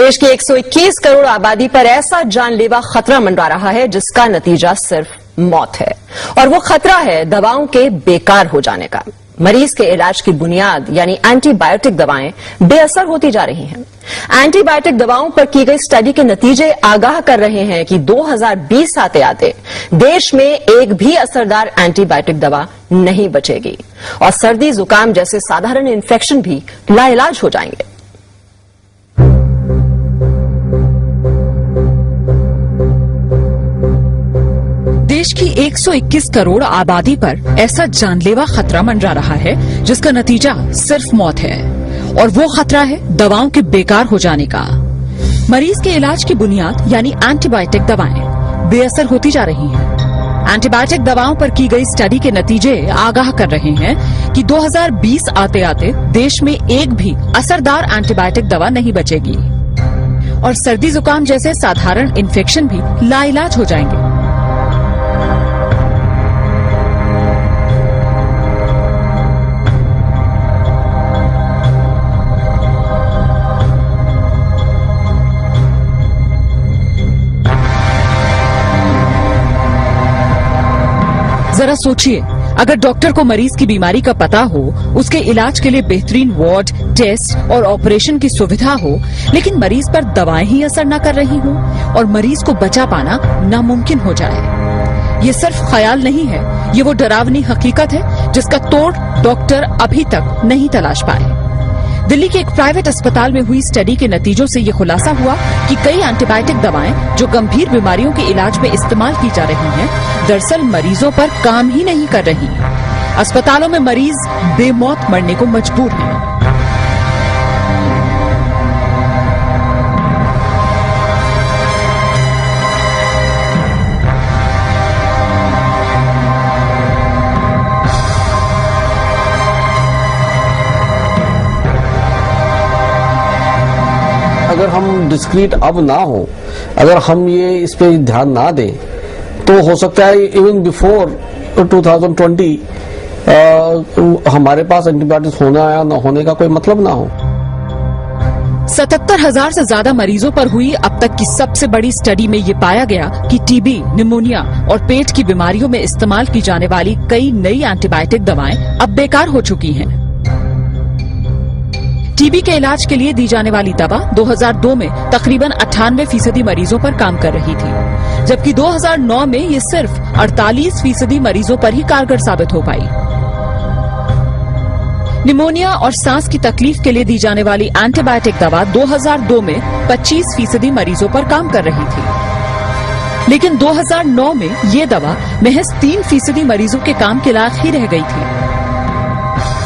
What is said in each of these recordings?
देश की 121 करोड़ आबादी पर ऐसा जानलेवा खतरा मंडरा रहा है जिसका नतीजा सिर्फ मौत है, और वो खतरा है दवाओं के बेकार हो जाने का। मरीज के इलाज की बुनियाद यानी एंटीबायोटिक दवाएं बेअसर होती जा रही हैं। एंटीबायोटिक दवाओं पर की गई स्टडी के नतीजे आगाह कर रहे हैं कि 2020 आते आते देश में एक भी असरदार एंटीबायोटिक दवा नहीं बचेगी और सर्दी जुकाम जैसे साधारण इन्फेक्शन भी लाइलाज हो जाएंगे। देश की 121 करोड़ आबादी पर ऐसा जानलेवा खतरा मंडरा रहा है जिसका नतीजा सिर्फ मौत है, और वो खतरा है दवाओं के बेकार हो जाने का। मरीज के इलाज की बुनियाद यानी एंटीबायोटिक दवाएं बेअसर होती जा रही हैं। एंटीबायोटिक दवाओं पर की गई स्टडी के नतीजे आगाह कर रहे हैं कि 2020 आते आते देश में एक भी असरदार एंटीबायोटिक दवा नहीं बचेगी और सर्दी जुकाम जैसे साधारण इन्फेक्शन भी लाइलाज हो जाएंगे। जरा सोचिए, अगर डॉक्टर को मरीज की बीमारी का पता हो, उसके इलाज के लिए बेहतरीन वार्ड, टेस्ट और ऑपरेशन की सुविधा हो, लेकिन मरीज पर दवाएं ही असर न कर रही हों और मरीज को बचा पाना नामुमकिन हो जाए। ये सिर्फ ख्याल नहीं है, ये वो डरावनी हकीकत है जिसका तोड़ डॉक्टर अभी तक नहीं तलाश पाए। दिल्ली के एक प्राइवेट अस्पताल में हुई स्टडी के नतीजों से ये खुलासा हुआ कि कई एंटीबायोटिक दवाएं जो गंभीर बीमारियों के इलाज में इस्तेमाल की जा रही हैं, दरअसल मरीजों पर काम ही नहीं कर रही। अस्पतालों में मरीज बेमौत मरने को मजबूर हैं। अगर हम डिस्क्रीट अब ना हो, अगर हम ये इस पे ध्यान ना दें, तो हो सकता है इवन बिफोर 2020 हमारे पास एंटीबायोटिक्स होना या न होने का कोई मतलब ना हो। 77,000 से ज्यादा मरीजों पर हुई अब तक की सबसे बड़ी स्टडी में ये पाया गया कि टीबी, निमोनिया और पेट की बीमारियों में इस्तेमाल की जाने वाली कई नई एंटीबायोटिक दवाएं अब बेकार हो चुकी हैं। टीबी के इलाज के लिए दी जाने वाली दवा 2002 में तकरीबन 98% मरीजों पर काम कर रही थी, जबकि 2009 में ये सिर्फ 48% मरीजों पर ही कारगर साबित हो पाई। निमोनिया और सांस की तकलीफ के लिए दी जाने वाली एंटीबायोटिक दवा 2002 में 25% मरीजों पर काम कर रही थी, लेकिन 2009 में ये दवा महज 3% मरीजों के काम के लायक ही रह गई थी।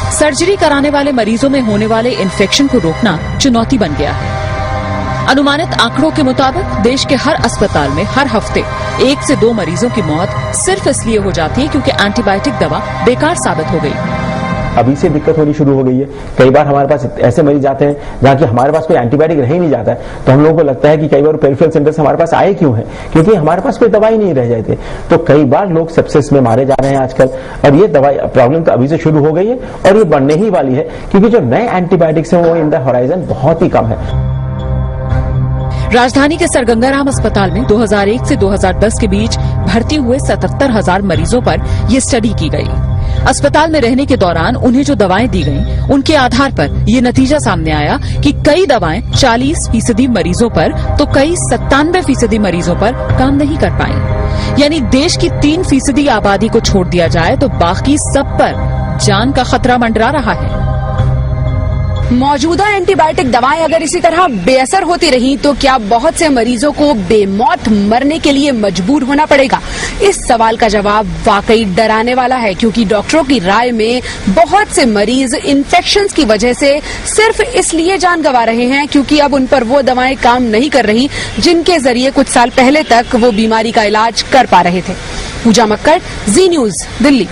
सर्जरी कराने वाले मरीजों में होने वाले इन्फेक्शन को रोकना चुनौती बन गया है। अनुमानित आंकड़ों के मुताबिक देश के हर अस्पताल में हर हफ्ते 1 से 2 मरीजों की मौत सिर्फ इसलिए हो जाती है क्योंकि एंटीबायोटिक दवा बेकार साबित हो गई। अभी से दिक्कत होनी शुरू हो गई है। कई बार हमारे पास ऐसे मरीज आते हैं जहाँ की हमारे पास कोई एंटीबायोटिक रह ही नहीं जाता है, तो हम लोगों को लगता है कि कई बार पेरिफेरल सेंटर से हमारे पास आए क्यों है, क्योंकि हमारे पास कोई दवाई नहीं रह जाते। तो कई बार लोग सेप्सिस में मारे जा रहे हैं आजकल, और ये दवाई प्रॉब्लम तो अभी से शुरू हो गई है और ये बढ़ने ही वाली है, क्योंकि जो नए एंटीबायोटिक्स हैं वो इन द होराइजन बहुत ही कम है। राजधानी के सर गंगाराम अस्पताल में 2001 से 2010 के बीच भर्ती हुए 77,000 मरीजों पर यह स्टडी की गई। अस्पताल में रहने के दौरान उन्हें जो दवाएं दी गईं, उनके आधार पर ये नतीजा सामने आया कि कई दवाएं 40% मरीजों पर तो कई 97% मरीजों पर काम नहीं कर पाई। यानी देश की 3% आबादी को छोड़ दिया जाए तो बाकी सब पर जान का खतरा मंडरा रहा है। मौजूदा एंटीबायोटिक दवाएं अगर इसी तरह बेअसर होती रही तो क्या बहुत से मरीजों को बेमौत मरने के लिए मजबूर होना पड़ेगा? इस सवाल का जवाब वाकई डराने वाला है, क्योंकि डॉक्टरों की राय में बहुत से मरीज इन्फेक्शंस की वजह से सिर्फ इसलिए जान गंवा रहे हैं क्योंकि अब उन पर वो दवाएं काम नहीं कर रही जिनके जरिए कुछ साल पहले तक वो बीमारी का इलाज कर पा रहे थे। पूजा मक्कड़, जी न्यूज, दिल्ली।